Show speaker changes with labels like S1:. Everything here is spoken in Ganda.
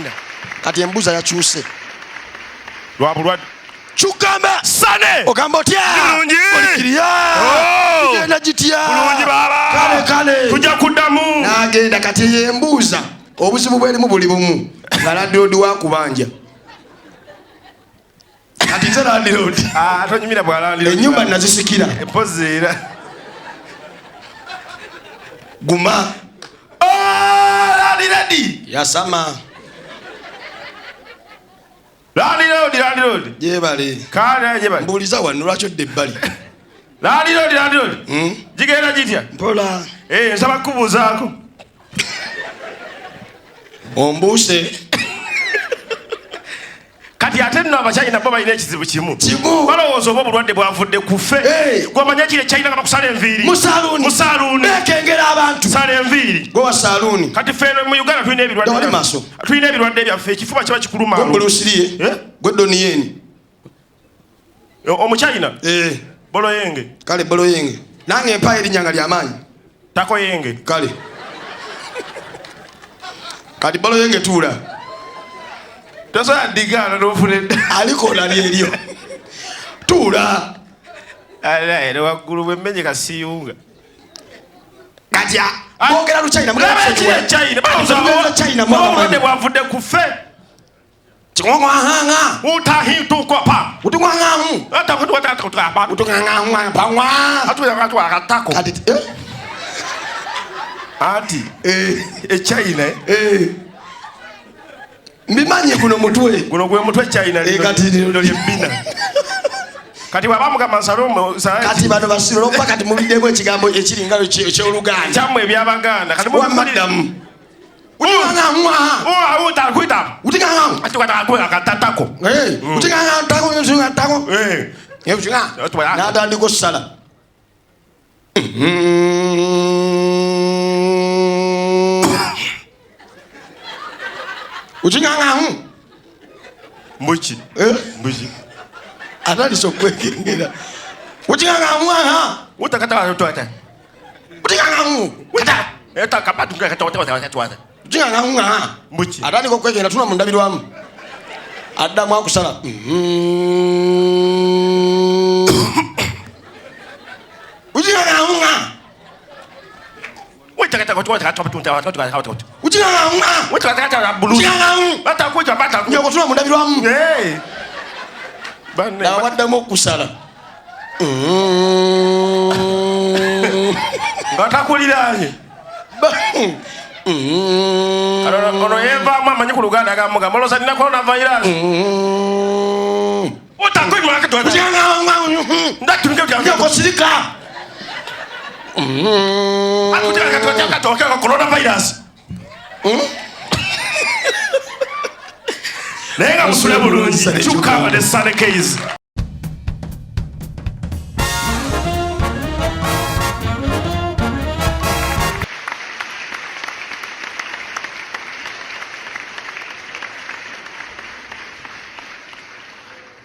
S1: genda
S2: kati embuza yakyuse
S1: lwabulwadde
S2: chukamba
S1: sane
S2: ogamba otya
S1: bulungi
S2: olikiriya genda gitya
S1: bulungi baba
S2: kale
S1: tujja kuddamu
S2: n'agenda kati yembuuza obuzibu bwerimu buli bumu nga landiroodi wakubanja kati nze landiroodi
S1: tonyumira bwa landiroodi
S2: ennyumba nazisikira
S1: empozeera
S2: guma
S1: landiroodi
S2: yasama
S1: landiroodi
S2: jebale
S1: kale jebale
S2: mbuuliza wano lwaki odda ebbali
S1: landiroodi gigenda gitya
S2: mpola
S1: nsaba kubuuzaako
S2: ombuuse
S1: kati ate nno abachina bo balina ekizibu kimu balowooza oba obulwadde bwavudde ku ffe gwamanya kiri ekyayina nga bakusala enviiri musaaluuni
S2: bekengera abantu
S1: sala enviiri
S2: gwe wa saaluuni
S1: kati ffe mu Uganda tulina ebirwadde byaffe ekifuba kiba kikuluma
S2: gwe gwe doniyeni
S1: omuchina boloyenge
S2: kale boloyenge nange empaya erinyanga lyamaanyi
S1: takoyenge
S2: kale kati boloyenge tuula
S1: tosobola digana n'ofunedde
S2: alikola lyeryo tuula
S1: era waggulu bwemmenye kasiyunga
S2: kati boogera luchina
S1: obulwadde bwavudde ku ffe
S2: chingwangwanganga
S1: utahintukopa
S2: utungwangamu utungangangwa
S1: atwakatako
S2: kati
S1: ati echina
S2: mbimanye guno mutwe
S1: guno gwe mutwe china
S2: kati
S1: lino lyembina kati wabamugamba nsalo
S2: kati bano basiro loppa kati mubiddemu ekigambo ekiringa ekyoluganda
S1: kyammwe ebyabaganda kati
S2: wamaddamu utungangangwa
S1: utakwita
S2: utungangangwa
S1: atwakatatako
S2: utungangangwa natandika ossala ukingangamu
S1: mbuki
S2: atandise okwekengera ukingangamu
S1: utakatawatwata
S2: ukingangamu ukingangamu
S1: mbuki
S2: atandika okwekengera tuna mundabirwamu addamu akusala ukingangamu njokotula mundabirwamu nawaddamu okusala
S1: nga takuliranye ono yevaamu amanyi ku luganda agamugamba olooza nina coronavirus
S2: njokosirika
S1: coronavirus naye nga musule bulungi kyukamba ne Sunday Keys